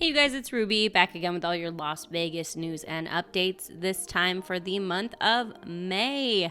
Hey you guys, it's Ruby, back again with all your Las Vegas news and updates, this time for the month of May.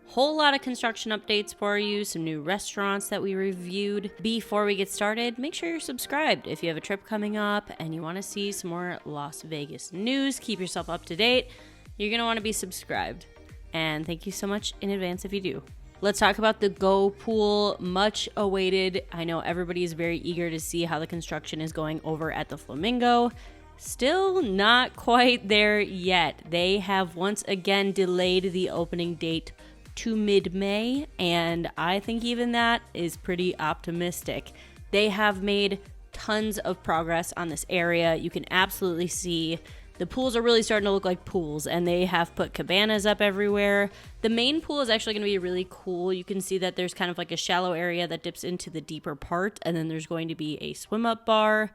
Whole lot of construction updates for you, some new restaurants that we reviewed. Before we get started, make sure you're subscribed. If you have a trip coming up and you want to see some more Las Vegas news, keep yourself up to date, you're going to want to be subscribed. And thank you so much in advance if you do. Let's talk about the Go Pool, much awaited. I know everybody is very eager to see how the construction is going over at the Flamingo. Still not quite there yet. They have once again delayed the opening date to mid-May, and I think even that is pretty optimistic. They have made tons of progress on this area. You can absolutely see the pools are really starting to look like pools, and they have put cabanas up everywhere. The main pool is actually going to be really cool. You can see that there's kind of like a shallow area that dips into the deeper part, and then there's going to be a swim-up bar.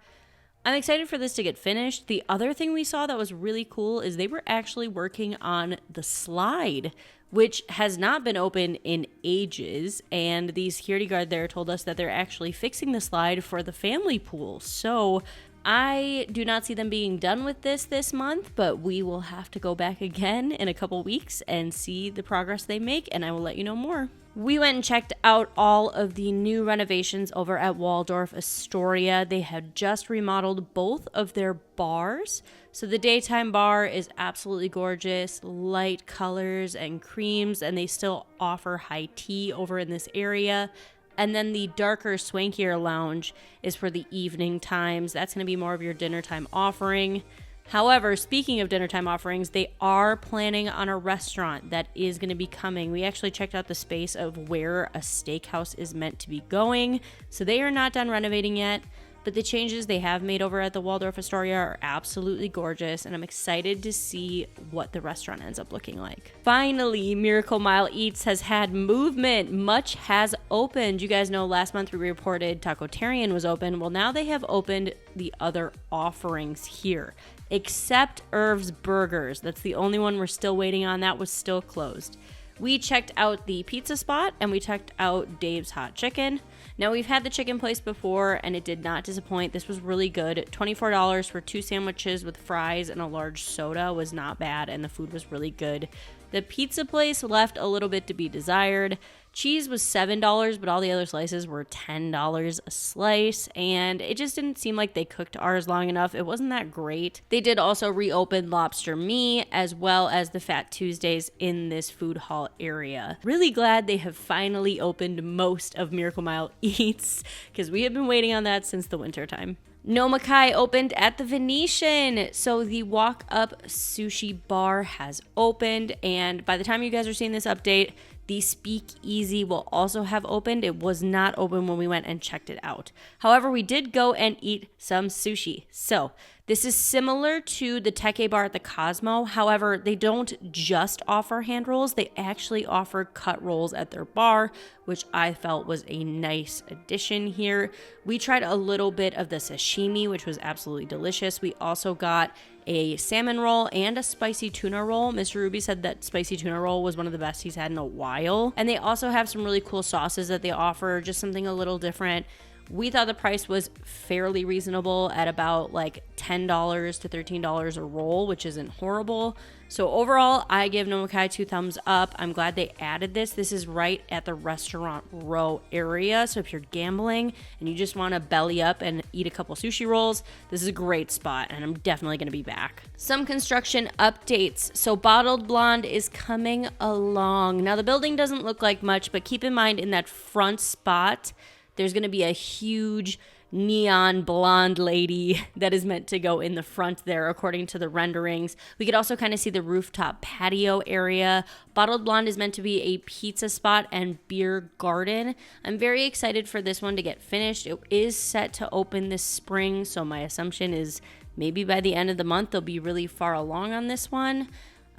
I'm excited for this to get finished. The other thing we saw that was really cool is they were actually working on the slide, which has not been open in ages, and the security guard there told us that they're actually fixing the slide for the family pool. So I do not see them being done with this month, but we will have to go back again in a couple weeks and see the progress they make, and I will let you know more. We went and checked out all of the new renovations over at Waldorf Astoria. They had just remodeled both of their bars. So the daytime bar is absolutely gorgeous, light colors and creams, and they still offer high tea over in this area. And then the darker, swankier lounge is for the evening times. That's going to be more of your dinner time offering. However, speaking of dinner time offerings, they are planning on a restaurant that is going to be coming. We actually checked out the space of where a steakhouse is meant to be going. So they are not done renovating yet. But the changes they have made over at the Waldorf Astoria are absolutely gorgeous, and I'm excited to see what the restaurant ends up looking like. Finally, Miracle Mile Eats has had movement. Much has opened. You guys know last month we reported Tacotarian was open. Well, now they have opened the other offerings here, except Irv's Burgers. That's the only one we're still waiting on. That was still closed. We checked out the pizza spot, and we checked out Dave's Hot Chicken. Now, we've had the chicken place before, and it did not disappoint. This was really good. $24 for 2 sandwiches with fries and a large soda was not bad, and the food was really good. The pizza place left a little bit to be desired. Cheese was $7, but all the other slices were $10 a slice, and it just didn't seem like they cooked ours long enough. It wasn't that great. They did also reopen Lobster Me, as well as the Fat Tuesdays in this food hall area. Really glad they have finally opened most of Miracle Mile Eats, because we have been waiting on that since the winter time. Nomakai opened at the Venetian, so the Up Sushi Bar has opened, and by the time you guys are seeing this update, the Speakeasy will also have opened. It was not open when we went and checked it out. However, we did go and eat some sushi. So this is similar to the Teke Bar at the Cosmo. However, they don't just offer hand rolls. They actually offer cut rolls at their bar, which I felt was a nice addition here. We tried a little bit of the sashimi, which was absolutely delicious. We also got a salmon roll and a spicy tuna roll. Mr. Ruby said that spicy tuna roll was one of the best he's had in a while. And they also have some really cool sauces that they offer, just something a little different. We thought the price was fairly reasonable at about like $10 to $13 a roll, which isn't horrible. So overall, I give Nomakai 2 thumbs up. I'm glad they added this. This is right at the restaurant row area. So if you're gambling and you just want to belly up and eat a couple sushi rolls, this is a great spot, and I'm definitely going to be back. Some construction updates. So Bottled Blonde is coming along. Now the building doesn't look like much, but keep in mind in that front spot, there's going to be a huge neon blonde lady that is meant to go in the front there, according to the renderings. We could also kind of see the rooftop patio area. Bottled Blonde is meant to be a pizza spot and beer garden. I'm very excited for this one to get finished. It is set to open this spring, so my assumption is maybe by the end of the month they'll be really far along on this one.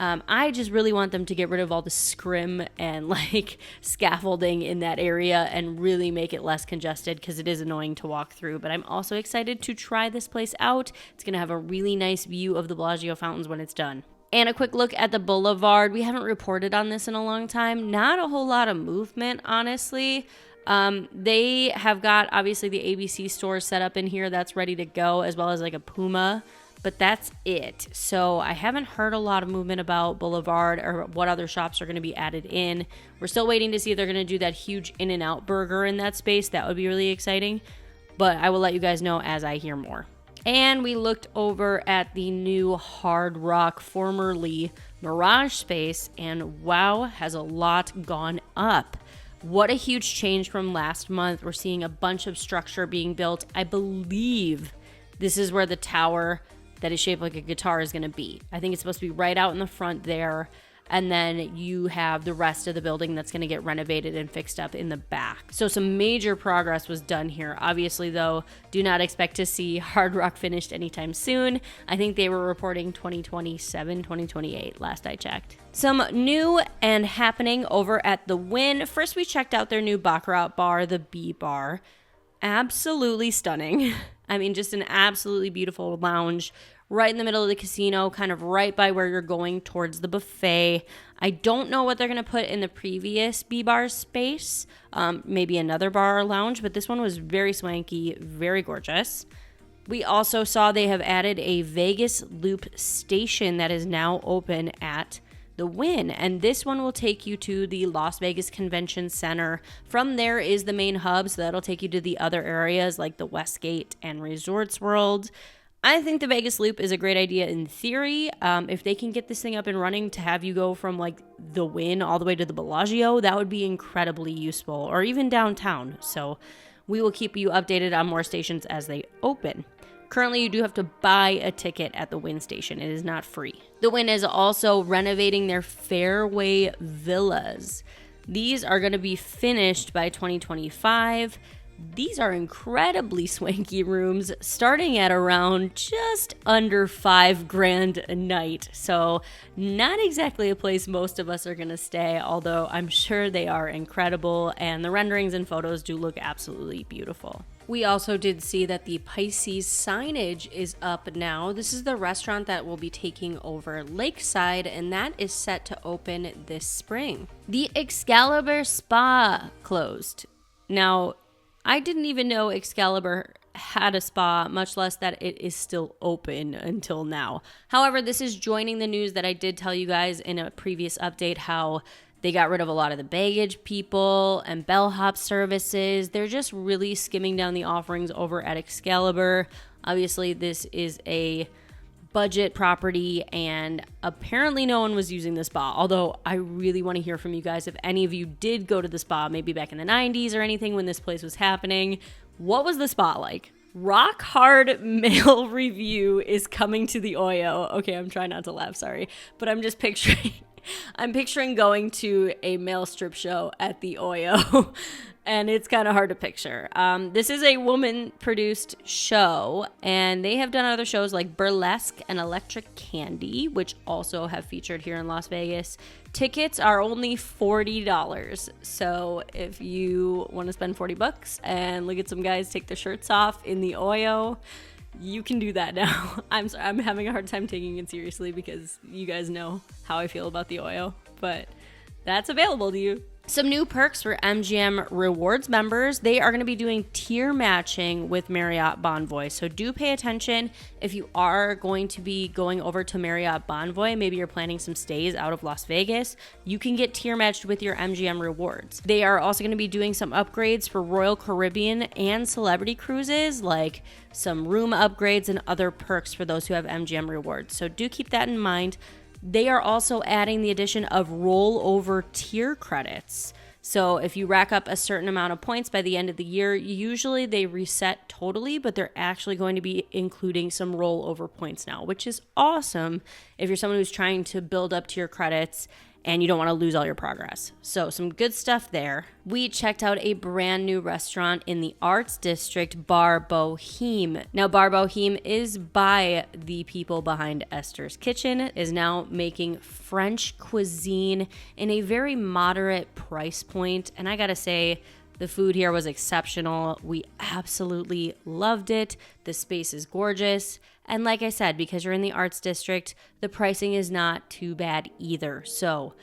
I just really want them to get rid of all the scrim and like scaffolding in that area and really make it less congested, because it is annoying to walk through. But I'm also excited to try this place out. It's going to have a really nice view of the Bellagio fountains when it's done. And a quick look at the Boulevard. We haven't reported on this in a long time. Not a whole lot of movement, honestly. They have got obviously the ABC store set up in here that's ready to go, as well as like a Puma, but that's it. So I haven't heard a lot of movement about Boulevard or what other shops are going to be added in. We're still waiting to see if they're going to do that huge In-N-Out burger in that space. That would be really exciting, but I will let you guys know as I hear more. And we looked over at the new Hard Rock, formerly Mirage space, and wow, has a lot gone up. What a huge change from last month. We're seeing a bunch of structure being built. I believe this is where the tower that is shaped like a guitar is going to be. I think it's supposed to be right out in the front there. And then you have the rest of the building that's going to get renovated and fixed up in the back. So some major progress was done here. Obviously, though, do not expect to see Hard Rock finished anytime soon. I think they were reporting 2027, 2028 last I checked. Some new and happening over at the Wynn. First, we checked out their new Baccarat bar, the B Bar. Absolutely stunning. I mean, just an absolutely beautiful lounge right in the middle of the casino, kind of right by where you're going towards the buffet. I don't know what they're going to put in the previous B-Bar space, maybe another bar or lounge, but this one was very swanky, very gorgeous. We also saw they have added a Vegas Loop station that is now open at the Wynn, and this one will take you to the Las Vegas Convention Center. From there is the main hub, so that'll take you to the other areas like the Westgate and Resorts World. I think the Vegas Loop is a great idea in theory. If they can get this thing up and running to have you go from like the Wynn all the way to the Bellagio, that would be incredibly useful, or even downtown. So we will keep you updated on more stations as they open. Currently, you do have to buy a ticket at the Wynn station. It is not free. The Wynn is also renovating their fairway villas. These are going to be finished by 2025. These are incredibly swanky rooms, starting at around just under $5,000 a night. So not exactly a place most of us are going to stay, although I'm sure they are incredible, and the renderings and photos do look absolutely beautiful. We also did see that the Pisces signage is up now. This is the restaurant that will be taking over Lakeside, and that is set to open this spring. The Excalibur Spa closed. Now, I didn't even know Excalibur had a spa, much less that it is still open until now. However, this is joining the news that I did tell you guys in a previous update how they got rid of a lot of the baggage people and bellhop services. They're just really skimming down the offerings over at Excalibur. Obviously, this is a budget property, and apparently no one was using the spa, although I really want to hear from you guys. If any of you did go to the spa, maybe back in the 90s or anything when this place was happening, what was the spa like? Rock hard male review is coming to the Oyo. Okay, I'm trying not to laugh, sorry, but I'm just picturing going to a male strip show at the Oyo. And it's kind of hard to picture. This is a woman-produced show, and they have done other shows like Burlesque and Electric Candy, which also have featured here in Las Vegas. Tickets are only $40, so if you want to spend $40 and look at some guys take their shirts off in the Oyo, you can do that now. I'm having a hard time taking it seriously because you guys know how I feel about the Oyo, but that's available to you. Some new perks for MGM Rewards members. They are going to be doing tier matching with Marriott Bonvoy. So do pay attention if you are going to be going over to Marriott Bonvoy. Maybe you're planning some stays out of Las Vegas. You can get tier matched with your MGM Rewards. They are also going to be doing some upgrades for Royal Caribbean and Celebrity Cruises, like some room upgrades and other perks for those who have MGM Rewards. So do keep that in mind. They are also adding the addition of rollover tier credits. So if you rack up a certain amount of points by the end of the year, usually they reset totally, but they're actually going to be including some rollover points now, which is awesome if you're someone who's trying to build up tier credits and you don't want to lose all your progress. So some good stuff there. We checked out a brand new restaurant in the Arts District, Bar Bohem. Now, Bar Bohem is by the people behind Esther's Kitchen, is now making French cuisine in a very moderate price point. And I gotta say, the food here was exceptional. We absolutely loved it. The space is gorgeous. And like I said, because you're in the Arts District, the pricing is not too bad either. So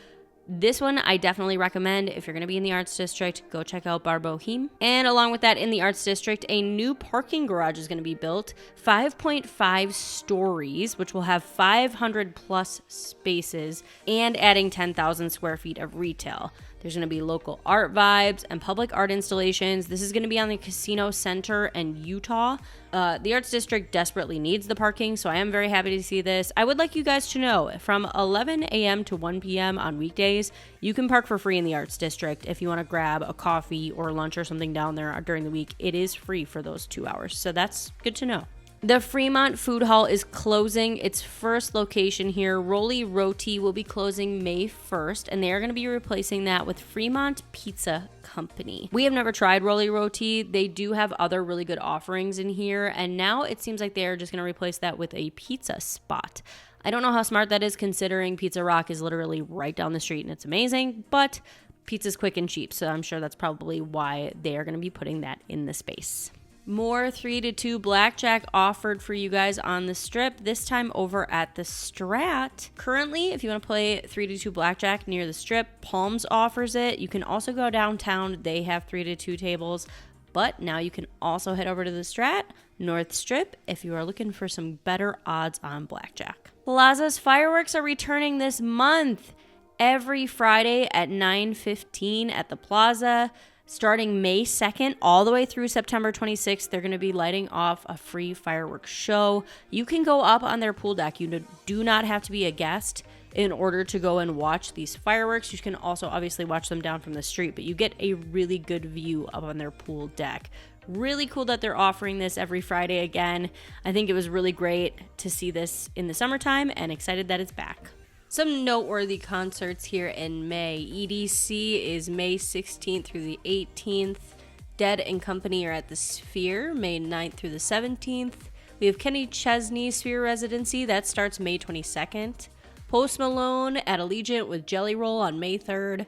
This one I definitely recommend. If you're going to be in the Arts District, go check out Bar Bohem. And along with that, in the Arts District, a new parking garage is going to be built, 5.5 stories, which will have 500 plus spaces and adding 10,000 square feet of retail. There's going to be local art vibes and public art installations. This is going to be on the Casino Center in Utah. The Arts District desperately needs the parking, so I am very happy to see this. I would like you guys to know, from 11 a.m. to 1 p.m. on weekdays, you can park for free in the Arts District. If you want to grab a coffee or lunch or something down there during the week, it is free for those 2 hours, so that's good to know. The Fremont Food Hall is closing its first location here. RollieRoty will be closing May 1st, and they are going to be replacing that with Fremont Pizza Company. We have never tried RollieRoty. They do have other really good offerings in here, and now it seems like they are just going to replace that with a pizza spot. I don't know how smart that is, considering Pizza Rock is literally right down the street and it's amazing, but pizza's quick and cheap, so I'm sure that's probably why they are going to be putting that in the space. More 3-2 Blackjack offered for you guys on the Strip, this time over at the Strat. Currently, if you want to play 3-2 Blackjack near the Strip, Palms offers it. You can also go downtown. They have 3-2 tables, but now you can also head over to the Strat, North Strip, if you are looking for some better odds on Blackjack. Plaza's fireworks are returning this month. Every Friday at 9:15 at the Plaza. Starting May 2nd all the way through September 26th, they're going to be lighting off a free fireworks show. You can go up on their pool deck. You do not have to be a guest in order to go and watch these fireworks. You can also obviously watch them down from the street, but you get a really good view up on their pool deck. Really cool that they're offering this every Friday again. I think it was really great to see this in the summertime, and excited that it's back. Some noteworthy concerts here in May. EDC is May 16th through the 18th. Dead & Company are at the Sphere, May 9th through the 17th. We have Kenny Chesney Sphere Residency, that starts May 22nd. Post Malone at Allegiant with Jelly Roll on May 3rd.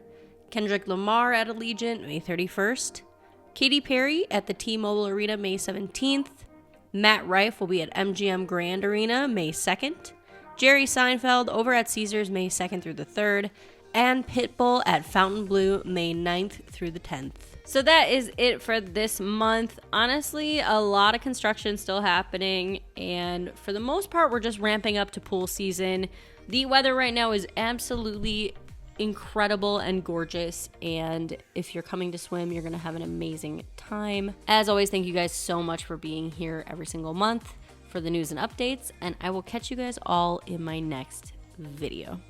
Kendrick Lamar at Allegiant, May 31st. Katy Perry at the T-Mobile Arena, May 17th. Matt Rife will be at MGM Grand Arena, May 2nd. Jerry Seinfeld over at Caesars, May 2nd through the 3rd, and Pitbull at Fontainebleau, May 9th through the 10th. So that is it for this month. Honestly, a lot of construction still happening, and for the most part, we're just ramping up to pool season. The weather right now is absolutely incredible and gorgeous, and if you're coming to swim, you're going to have an amazing time. As always, thank you guys so much for being here every single month for the news and updates, and I will catch you guys all in my next video.